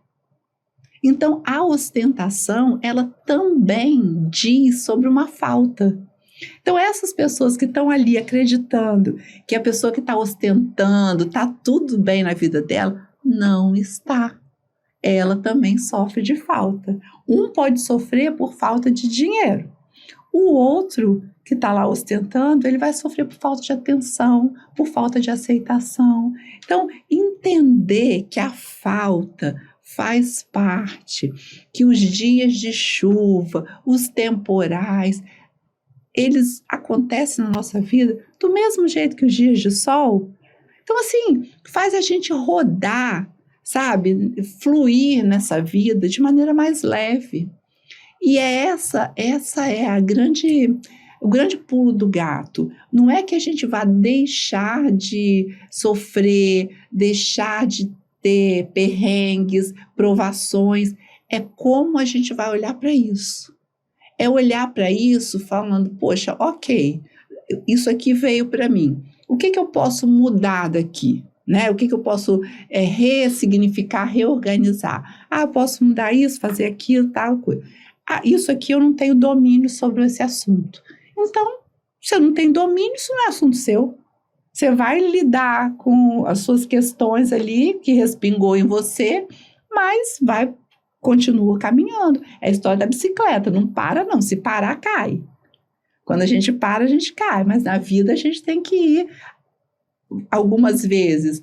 Então, a ostentação, ela também diz sobre uma falta. Então, essas pessoas que estão ali acreditando que a pessoa que está ostentando, está tudo bem na vida dela, não está. Ela também sofre de falta. Um pode sofrer por falta de dinheiro. O outro que está lá ostentando, ele vai sofrer por falta de atenção, por falta de aceitação. Então, entender que a falta faz parte, que os dias de chuva, os temporais, eles acontecem na nossa vida do mesmo jeito que os dias de sol. Então, assim, faz a gente rodar, sabe? Fluir nessa vida de maneira mais leve. E essa é o grande pulo do gato. Não é que a gente vá deixar de sofrer, deixar de ter perrengues, provações. É como a gente vai olhar para isso. É olhar para isso falando, poxa, ok, isso aqui veio para mim. O que eu posso mudar daqui? Né? O que eu posso ressignificar, reorganizar? Eu posso mudar isso, fazer aquilo, tal coisa. Isso aqui eu não tenho domínio sobre esse assunto. Então, se eu não tenho domínio, isso não é assunto seu. Você vai lidar com as suas questões ali, que respingou em você, mas continua caminhando. É a história da bicicleta, não para não, se parar, cai. Quando a gente para, a gente cai, mas na vida a gente tem que ir. Algumas vezes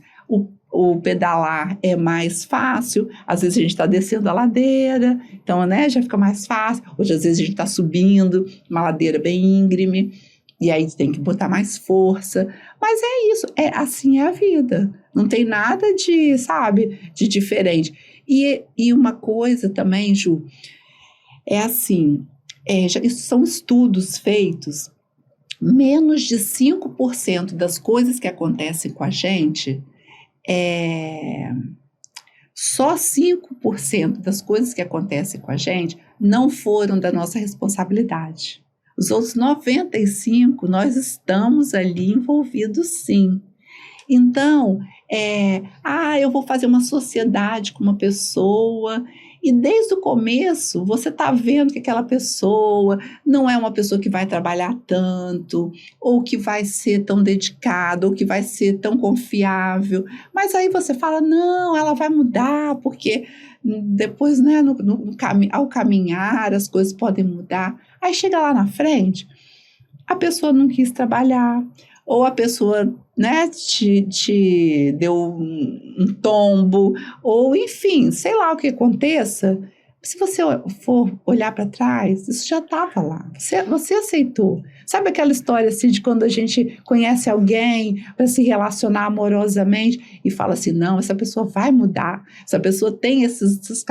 o pedalar é mais fácil, às vezes a gente está descendo a ladeira, então, né, já fica mais fácil. Outras vezes a gente está subindo uma ladeira bem íngreme, e aí tem que botar mais força. Mas é isso, assim é a vida. Não tem nada de, sabe, de diferente. E uma coisa também, Ju, é assim, isso são estudos feitos, menos de 5% das coisas que acontecem com a gente, só 5% das coisas que acontecem com a gente não foram da nossa responsabilidade. Os outros 95%, nós estamos ali envolvidos sim. Então, eu vou fazer uma sociedade com uma pessoa, e desde o começo você está vendo que aquela pessoa não é uma pessoa que vai trabalhar tanto, ou que vai ser tão dedicada, ou que vai ser tão confiável, mas aí você fala, não, ela vai mudar, porque depois, né, ao caminhar as coisas podem mudar. Aí chega lá na frente, a pessoa não quis trabalhar, ou a pessoa, né, te deu um tombo, ou enfim, sei lá o que aconteça. Se você for olhar para trás, isso já estava lá, você aceitou. Sabe aquela história assim de quando a gente conhece alguém para se relacionar amorosamente e fala assim, não, essa pessoa vai mudar, essa pessoa tem essas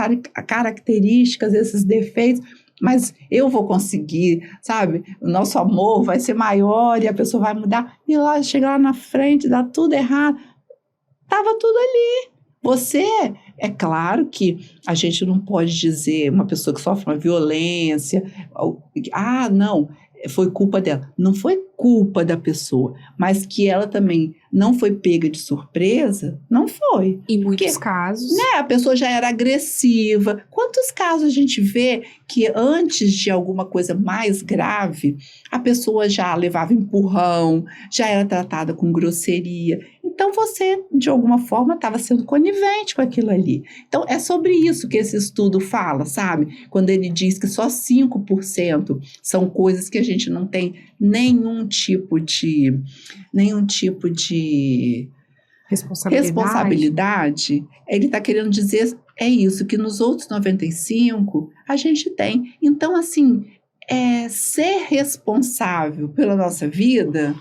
características, esses defeitos, mas eu vou conseguir, sabe? O nosso amor vai ser maior e a pessoa vai mudar. E lá, chegar lá na frente, dá tudo errado. Tava tudo ali. Você, é claro que a gente não pode dizer, uma pessoa que sofre uma violência, não, foi culpa dela. Não foi culpa da pessoa, mas que ela também não foi pega de surpresa, não foi. Em muitos casos. Né, a pessoa já era agressiva. Quantos casos a gente vê que antes de alguma coisa mais grave, a pessoa já levava empurrão, já era tratada com grosseria. Então você, de alguma forma, estava sendo conivente com aquilo ali. Então é sobre isso que esse estudo fala, sabe? Quando ele diz que só 5% são coisas que a gente não tem nenhum tipo de responsabilidade, ele está querendo dizer isso, que nos outros 95% a gente tem. Então, assim, ser responsável pela nossa vida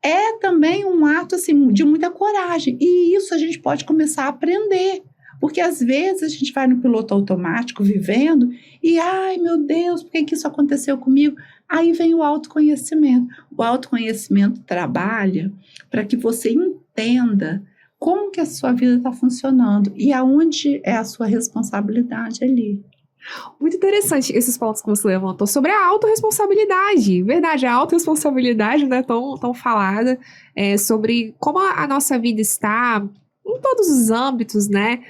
é também um ato assim, de muita coragem. E isso a gente pode começar a aprender. Porque às vezes a gente vai no piloto automático vivendo e, ai meu Deus, por que isso aconteceu comigo? Aí vem o autoconhecimento. O autoconhecimento trabalha para que você entenda como que a sua vida está funcionando e aonde é a sua responsabilidade ali. Muito interessante esses pontos que você levantou sobre a autorresponsabilidade. Verdade, a autorresponsabilidade não é tão falada, sobre como a nossa vida está em todos os âmbitos, né?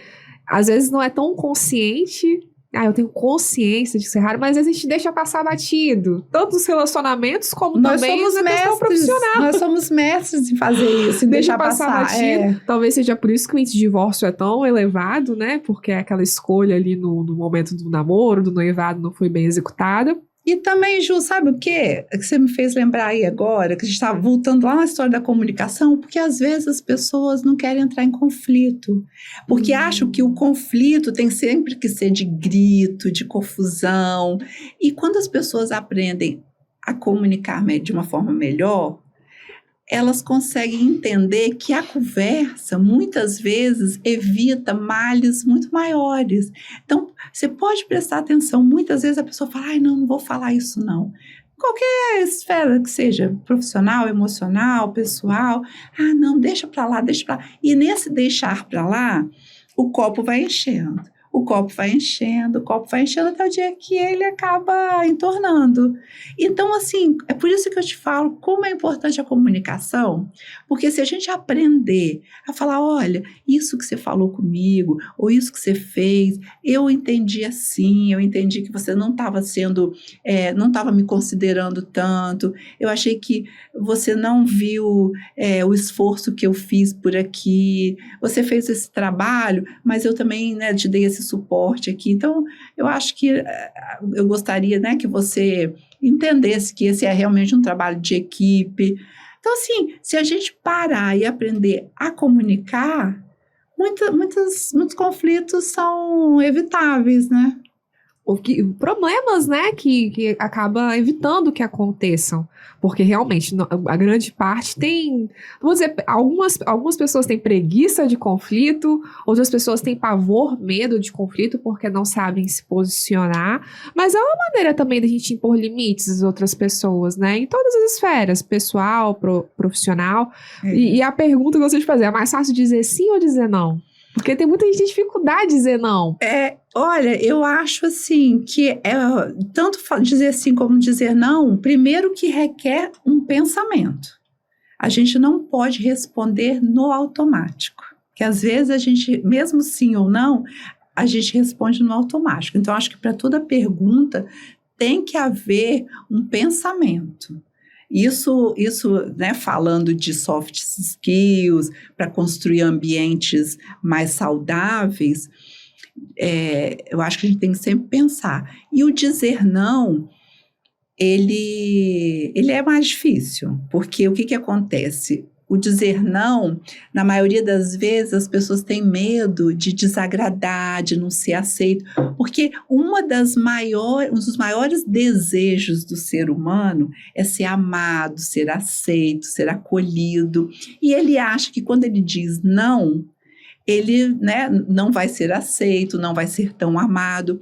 Às vezes não é tão consciente. Eu tenho consciência de ser raro, mas às vezes a gente deixa passar batido. Tanto os relacionamentos, como também na questão profissional. Nós somos mestres em fazer isso, em deixar passar batido. Talvez seja por isso que o índice de divórcio é tão elevado, né? Porque aquela escolha ali no momento do namoro, do noivado, não foi bem executada. E também, Ju, sabe o quê? Que você me fez lembrar aí agora, que a gente está voltando lá na história da comunicação, porque às vezes as pessoas não querem entrar em conflito, porque acham que o conflito tem sempre que ser de grito, de confusão. E quando as pessoas aprendem a comunicar de uma forma melhor, elas conseguem entender que a conversa, muitas vezes, evita males muito maiores. Então, você pode prestar atenção. Muitas vezes a pessoa fala, não vou falar isso não. Qualquer esfera que seja, profissional, emocional, pessoal. Não, deixa para lá, deixa para lá. E nesse deixar para lá, o copo vai enchendo. O copo vai enchendo até o dia que ele acaba entornando. Então, assim, é por isso que eu te falo como é importante a comunicação, porque se a gente aprender a falar, olha, isso que você falou comigo, ou isso que você fez, eu entendi assim, eu entendi que você não estava não estava me considerando tanto, eu achei que você não viu o esforço que eu fiz por aqui, você fez esse trabalho, mas eu também, te dei esse suporte aqui. Então, eu acho que eu gostaria, que você entendesse que esse é realmente um trabalho de equipe. Então, assim, se a gente parar e aprender a comunicar, muitos conflitos são evitáveis, né? Problemas, que acaba evitando que aconteçam. Porque realmente, a grande parte tem... Vou dizer, algumas pessoas têm preguiça de conflito, outras pessoas têm pavor, medo de conflito, porque não sabem se posicionar. Mas é uma maneira também da gente impor limites às outras pessoas, né? Em todas as esferas, pessoal, profissional. E a pergunta que eu gostaria de fazer, é mais fácil dizer sim ou dizer não? Porque tem muita gente que tem dificuldade de dizer não. Olha, eu acho assim que tanto dizer sim como dizer não, primeiro que requer um pensamento. A gente não pode responder no automático. Que às vezes a gente, mesmo sim ou não, a gente responde no automático. Então, acho que para toda pergunta tem que haver um pensamento. Isso, falando de soft skills, para construir ambientes mais saudáveis, eu acho que a gente tem que sempre pensar. E o dizer não, ele é mais difícil, porque o que acontece? O dizer não, na maioria das vezes, as pessoas têm medo de desagradar, de não ser aceito, porque um dos maiores desejos do ser humano é ser amado, ser aceito, ser acolhido. E ele acha que quando ele diz não, ele, né, não vai ser aceito, não vai ser tão amado.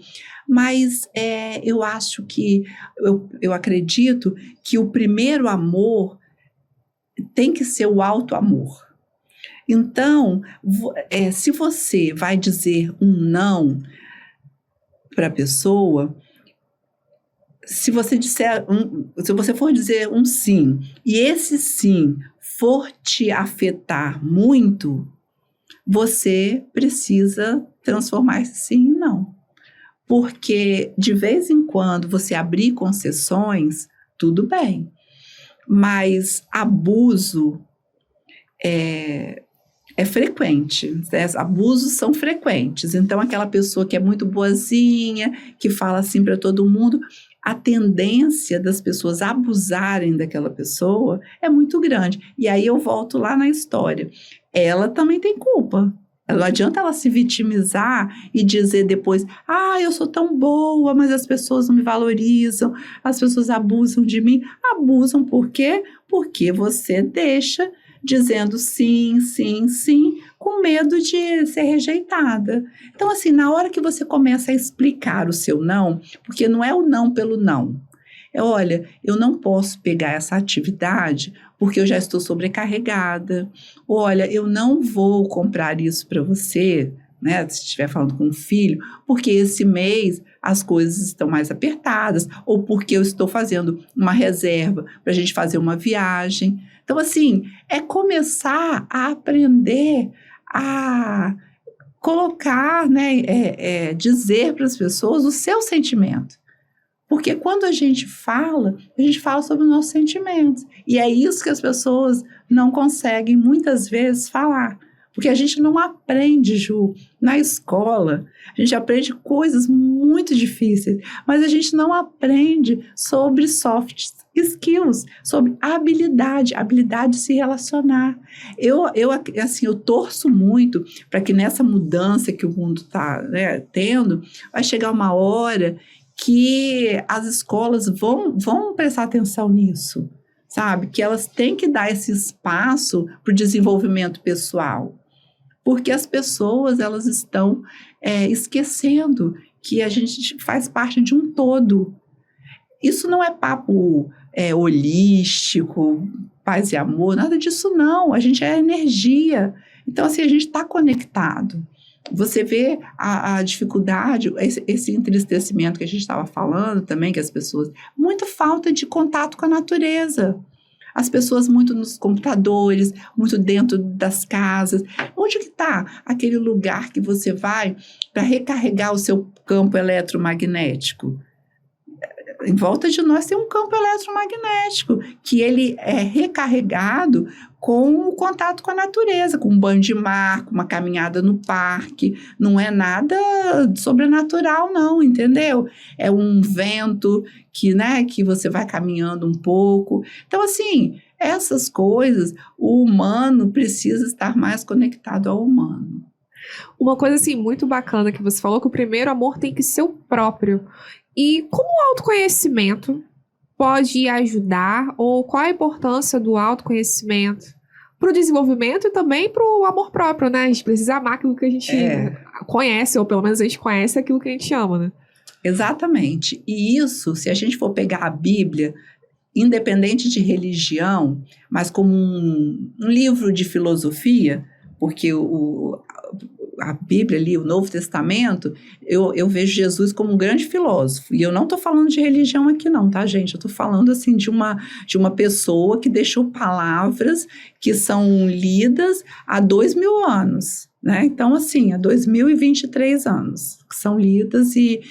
Mas eu acho que, eu acredito que o primeiro amor tem que ser o auto-amor. Então, se você vai dizer um não para a pessoa, se você for dizer um sim, e esse sim for te afetar muito, você precisa transformar esse sim em não. Porque de vez em quando você abrir concessões, tudo bem. Mas abuso é frequente, né? Abusos são frequentes. Então, aquela pessoa que é muito boazinha, que fala assim para todo mundo, a tendência das pessoas abusarem daquela pessoa é muito grande. E aí eu volto lá na história. Ela também tem culpa. Não adianta ela se vitimizar e dizer depois, eu sou tão boa, mas as pessoas não me valorizam, as pessoas abusam de mim. Abusam por quê? Porque você deixa dizendo sim, sim, sim, com medo de ser rejeitada. Então, assim, na hora que você começa a explicar o seu não, porque não é o não pelo não, olha, eu não posso pegar essa atividade porque eu já estou sobrecarregada. Olha, eu não vou comprar isso para você, né, se estiver falando com um filho, porque esse mês as coisas estão mais apertadas, ou porque eu estou fazendo uma reserva para a gente fazer uma viagem. Então, assim, é começar a aprender a colocar, né, dizer para as pessoas o seu sentimento. Porque quando a gente fala sobre os nossos sentimentos. E é isso que as pessoas não conseguem, muitas vezes, falar. Porque a gente não aprende, Ju, na escola. A gente aprende coisas muito difíceis, mas a gente não aprende sobre soft skills, sobre habilidade de se relacionar. Eu torço muito para que nessa mudança que o mundo está, né, tendo, vai chegar uma hora que as escolas vão prestar atenção nisso, sabe? Que elas têm que dar esse espaço para o desenvolvimento pessoal. Porque as pessoas, elas estão esquecendo que a gente faz parte de um todo. Isso não é papo holístico, paz e amor, nada disso não. A gente é energia. Então, assim, a gente está conectado. Você vê a dificuldade, esse entristecimento que a gente estava falando também, que as pessoas... Muita falta de contato com a natureza. As pessoas muito nos computadores, muito dentro das casas. Onde que está aquele lugar que você vai para recarregar o seu campo eletromagnético? Em volta de nós tem um campo eletromagnético, que ele é recarregado com o contato com a natureza, com um banho de mar, com uma caminhada no parque. Não é nada sobrenatural, não, entendeu? É um vento que você vai caminhando um pouco. Então, assim, essas coisas, o humano precisa estar mais conectado ao humano. Uma coisa, assim, muito bacana que você falou, que o primeiro amor tem que ser o próprio. E como o autoconhecimento pode ajudar, ou qual a importância do autoconhecimento para o desenvolvimento e também para o amor próprio, né? A gente precisa amar aquilo que a gente conhece, ou pelo menos a gente conhece aquilo que a gente ama, né? Exatamente. E isso, se a gente for pegar a Bíblia, independente de religião, mas como um livro de filosofia, porque a Bíblia ali, o Novo Testamento, eu vejo Jesus como um grande filósofo. E eu não estou falando de religião aqui não, tá, gente? Eu estou falando, assim, de uma pessoa que deixou palavras que são lidas há 2000 anos, né? Então, assim, há 2023 anos que são lidas e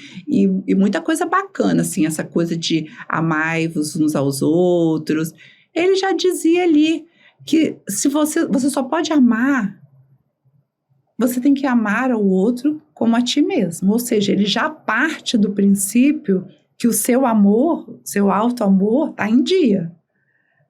muita coisa bacana, assim, essa coisa de amai-vos uns aos outros. Ele já dizia ali que se você só pode amar, você tem que amar ao outro como a ti mesmo. Ou seja, ele já parte do princípio que o seu amor, seu auto-amor, está em dia,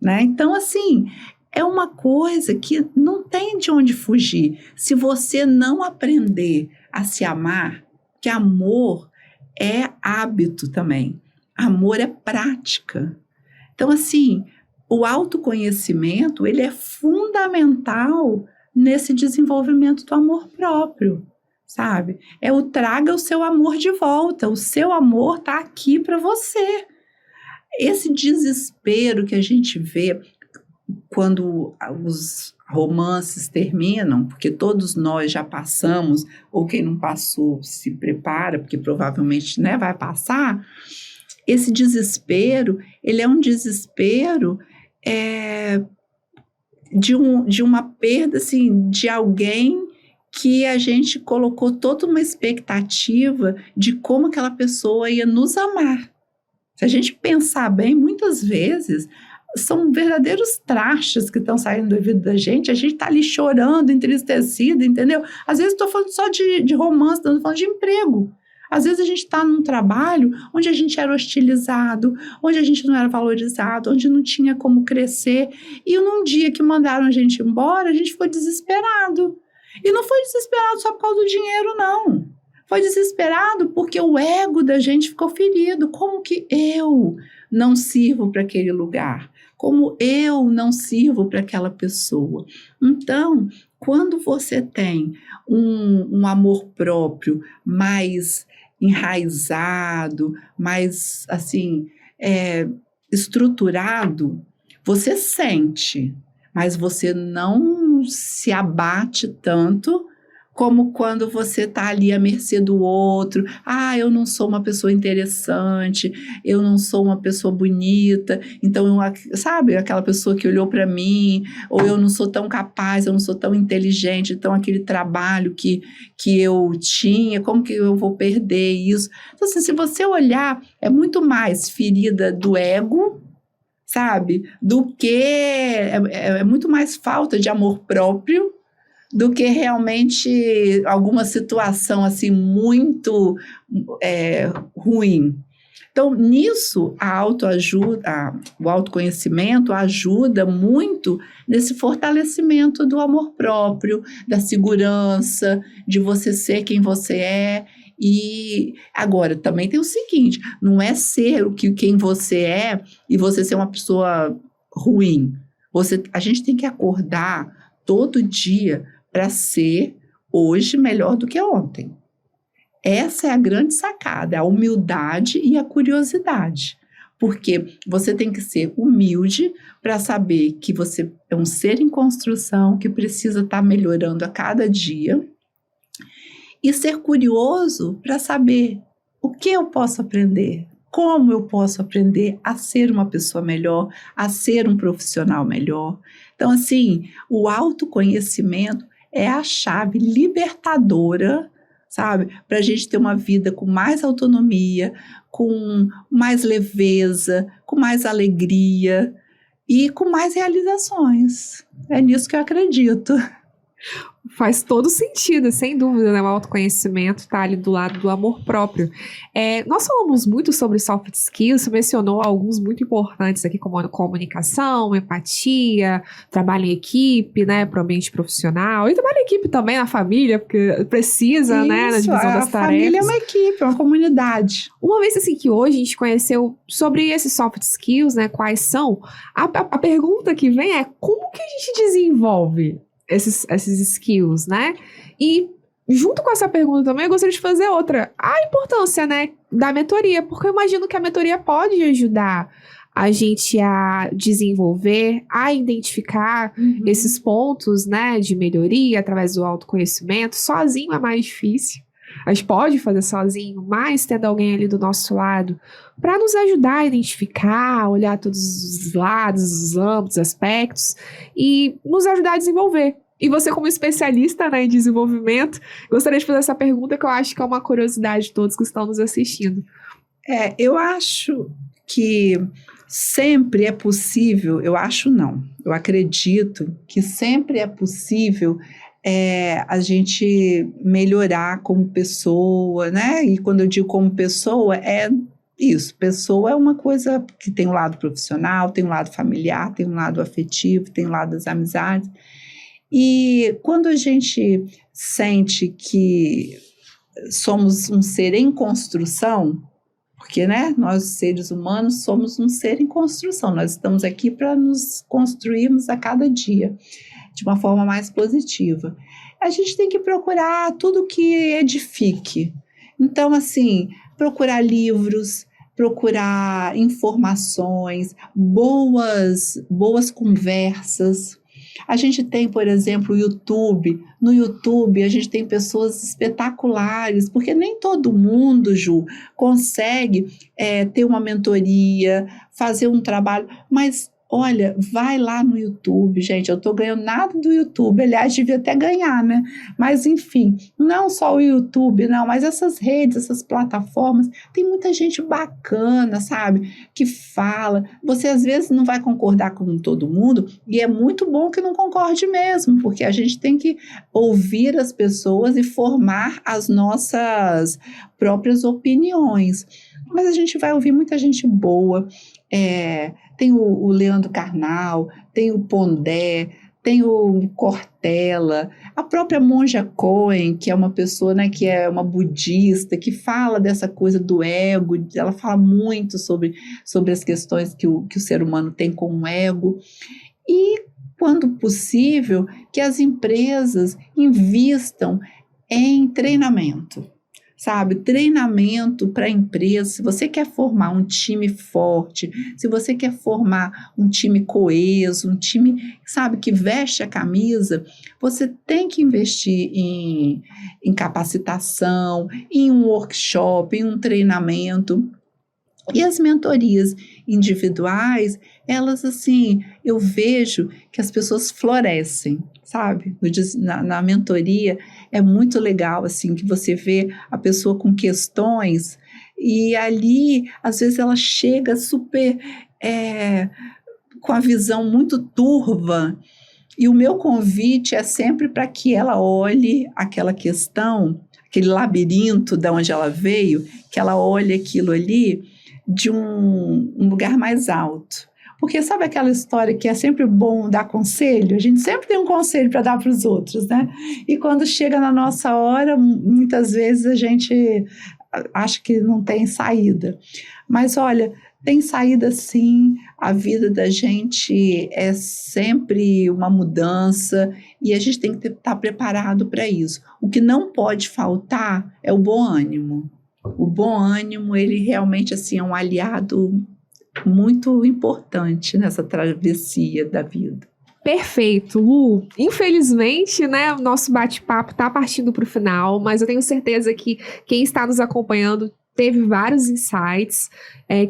né? Então, assim, é uma coisa que não tem de onde fugir. Se você não aprender a se amar, que amor é hábito também. Amor é prática. Então, assim, o autoconhecimento, ele é fundamental nesse desenvolvimento do amor próprio, sabe? É o traga o seu amor de volta, o seu amor está aqui para você. Esse desespero que a gente vê quando os romances terminam, porque todos nós já passamos, ou quem não passou se prepara, porque provavelmente, né, vai passar. Esse desespero, ele é um desespero de uma perda, assim, de alguém que a gente colocou toda uma expectativa de como aquela pessoa ia nos amar. Se a gente pensar bem, muitas vezes são verdadeiros trastes que estão saindo da vida da gente. A gente está ali chorando, entristecido, entendeu? Às vezes estou falando só de romance, estou falando de emprego. Às vezes a gente está num trabalho onde a gente era hostilizado, onde a gente não era valorizado, onde não tinha como crescer. E num dia que mandaram a gente embora, a gente ficou desesperado. E não foi desesperado só por causa do dinheiro, não. Foi desesperado porque o ego da gente ficou ferido. Como que eu não sirvo para aquele lugar? Como eu não sirvo para aquela pessoa? Então, quando você tem um amor próprio mais enraizado, mais assim, estruturado, você sente, mas você não se abate tanto como quando você está ali à mercê do outro. Ah, eu não sou uma pessoa interessante, eu não sou uma pessoa bonita, então, sabe, aquela pessoa que olhou para mim, ou eu não sou tão capaz, eu não sou tão inteligente, então aquele trabalho que eu tinha, como que eu vou perder isso? Então, assim, se você olhar, é muito mais ferida do ego, sabe, do que é muito mais falta de amor próprio do que realmente alguma situação assim muito ruim. Então, nisso, a autoajuda, o autoconhecimento ajuda muito nesse fortalecimento do amor próprio, da segurança, de você ser quem você é. E agora, também tem o seguinte, não é ser quem você é e você ser uma pessoa ruim. A gente tem que acordar todo dia para ser hoje melhor do que ontem. Essa é a grande sacada, a humildade e a curiosidade. Porque você tem que ser humilde para saber que você é um ser em construção, que precisa estar melhorando a cada dia. E ser curioso para saber o que eu posso aprender, como eu posso aprender a ser uma pessoa melhor, a ser um profissional melhor. Então, assim, o autoconhecimento é a chave libertadora, sabe? Para a gente ter uma vida com mais autonomia, com mais leveza, com mais alegria e com mais realizações. É nisso que eu acredito. Faz todo sentido, sem dúvida, né? O autoconhecimento está ali do lado do amor próprio. Nós falamos muito sobre soft skills, você mencionou alguns muito importantes aqui, como a comunicação, empatia, trabalho em equipe, né? Para o ambiente profissional. E trabalho em equipe também na família, porque precisa, isso, né? Na divisão das tarefas. A família é uma equipe, é uma comunidade. Uma vez assim que hoje a gente conheceu sobre esses soft skills, né? Quais são? A pergunta que vem é como que a gente desenvolve esses skills, né? E junto com essa pergunta também, eu gostaria de fazer outra. A importância, né, da mentoria, porque eu imagino que a mentoria pode ajudar a gente a desenvolver, a identificar esses pontos, né, de melhoria através do autoconhecimento. Sozinho é mais difícil. A gente pode fazer sozinho, mas tendo alguém ali do nosso lado para nos ajudar a identificar, olhar todos os lados, os âmbitos, aspectos e nos ajudar a desenvolver. E você, como especialista, né, em desenvolvimento, gostaria de fazer essa pergunta que eu acho que é uma curiosidade de todos que estão nos assistindo. Eu acho que sempre é possível, eu acredito que sempre é possível a gente melhorar como pessoa, né? E quando eu digo como pessoa, pessoa é uma coisa que tem um lado profissional, tem um lado familiar, tem um lado afetivo, tem um lado das amizades. E quando a gente sente que somos um ser em construção, porque, né, nós seres humanos somos um ser em construção, nós estamos aqui para nos construirmos a cada dia. de uma forma mais positiva. A gente tem que procurar tudo que edifique. Então, assim, procurar livros, procurar informações, boas conversas. A gente tem, por exemplo, o YouTube. No YouTube, a gente tem pessoas espetaculares, porque nem todo mundo, Ju, consegue ter uma mentoria, fazer um trabalho, mas olha, vai lá no YouTube, gente, eu estou ganhando nada do YouTube, aliás, devia até ganhar, né? Mas, enfim, não só o YouTube, não, mas essas redes, essas plataformas, tem muita gente bacana, sabe? Que fala, você às vezes não vai concordar com todo mundo, e é muito bom que não concorde mesmo, porque a gente tem que ouvir as pessoas e formar as nossas próprias opiniões. Mas a gente vai ouvir muita gente boa, tem o Leandro Carnal, tem o Pondé, tem o Cortella, a própria Monja Coen, que é uma pessoa, né, que é uma budista, que fala dessa coisa do ego, ela fala muito sobre as questões que o ser humano tem com o ego. E, quando possível, que as empresas invistam em treinamento. Sabe, treinamento para a empresa. Se você quer formar um time forte, se você quer formar um time coeso, um time, sabe, que veste a camisa, você tem que investir em capacitação, em um workshop, em um treinamento. E as mentorias individuais, elas, assim, eu vejo que as pessoas florescem, sabe? Na mentoria é muito legal, assim, que você vê a pessoa com questões e ali, às vezes, ela chega super com a visão muito turva. E o meu convite é sempre para que ela olhe aquela questão, aquele labirinto de onde ela veio, que ela olhe aquilo ali de um lugar mais alto. Porque sabe aquela história que é sempre bom dar conselho? A gente sempre tem um conselho para dar para os outros, né? E quando chega na nossa hora, muitas vezes a gente acha que não tem saída. Mas olha, tem saída sim, a vida da gente é sempre uma mudança e a gente tem que estar preparado para isso. O que não pode faltar é o bom ânimo. O bom ânimo, ele realmente assim, é um aliado muito importante nessa travessia da vida. Perfeito, Lu. Infelizmente, né, o nosso bate-papo está partindo para o final, mas eu tenho certeza que quem está nos acompanhando teve vários insights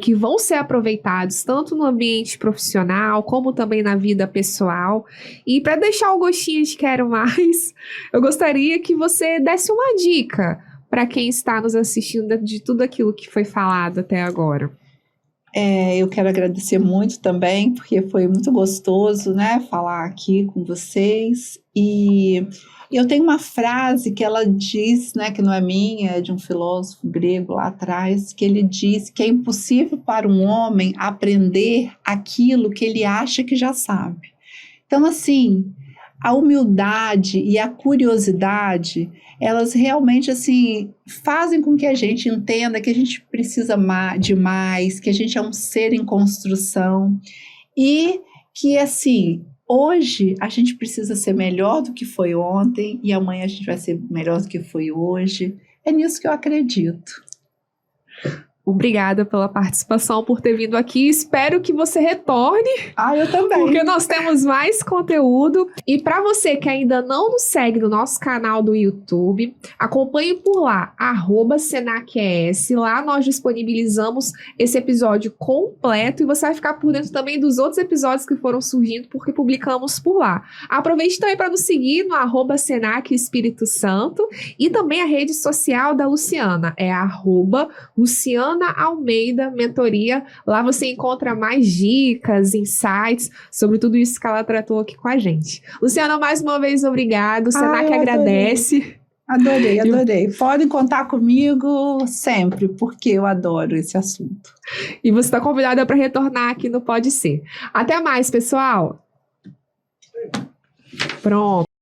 que vão ser aproveitados tanto no ambiente profissional como também na vida pessoal. E para deixar o gostinho de quero mais, eu gostaria que você desse uma dica para quem está nos assistindo de tudo aquilo que foi falado até agora. Eu quero agradecer muito também, porque foi muito gostoso, né, falar aqui com vocês. E eu tenho uma frase que ela diz, né, que não é minha, é de um filósofo grego lá atrás, que ele diz que é impossível para um homem aprender aquilo que ele acha que já sabe. Então, assim, a humildade e a curiosidade, elas realmente, assim, fazem com que a gente entenda que a gente precisa de mais, que a gente é um ser em construção e que, assim, hoje a gente precisa ser melhor do que foi ontem e amanhã a gente vai ser melhor do que foi hoje. É nisso que eu acredito. Obrigada pela participação, por ter vindo aqui. Espero que você retorne. Eu também. Porque nós temos mais conteúdo. E para você que ainda não nos segue no nosso canal do YouTube, acompanhe por lá, @SenacES. Lá nós disponibilizamos esse episódio completo e você vai ficar por dentro também dos outros episódios que foram surgindo, porque publicamos por lá. Aproveite também para nos seguir no @Senac Espírito Santo e também a rede social da Luciana. É @Luciana Almeida Mentoria. Lá você encontra mais dicas, insights sobre tudo isso que ela tratou aqui com a gente. Luciana, mais uma vez, obrigado. O Senac agradece. Adorei. Podem contar comigo sempre, porque eu adoro esse assunto. E você está convidada para retornar aqui no Pode Ser. Até mais, pessoal. Pronto.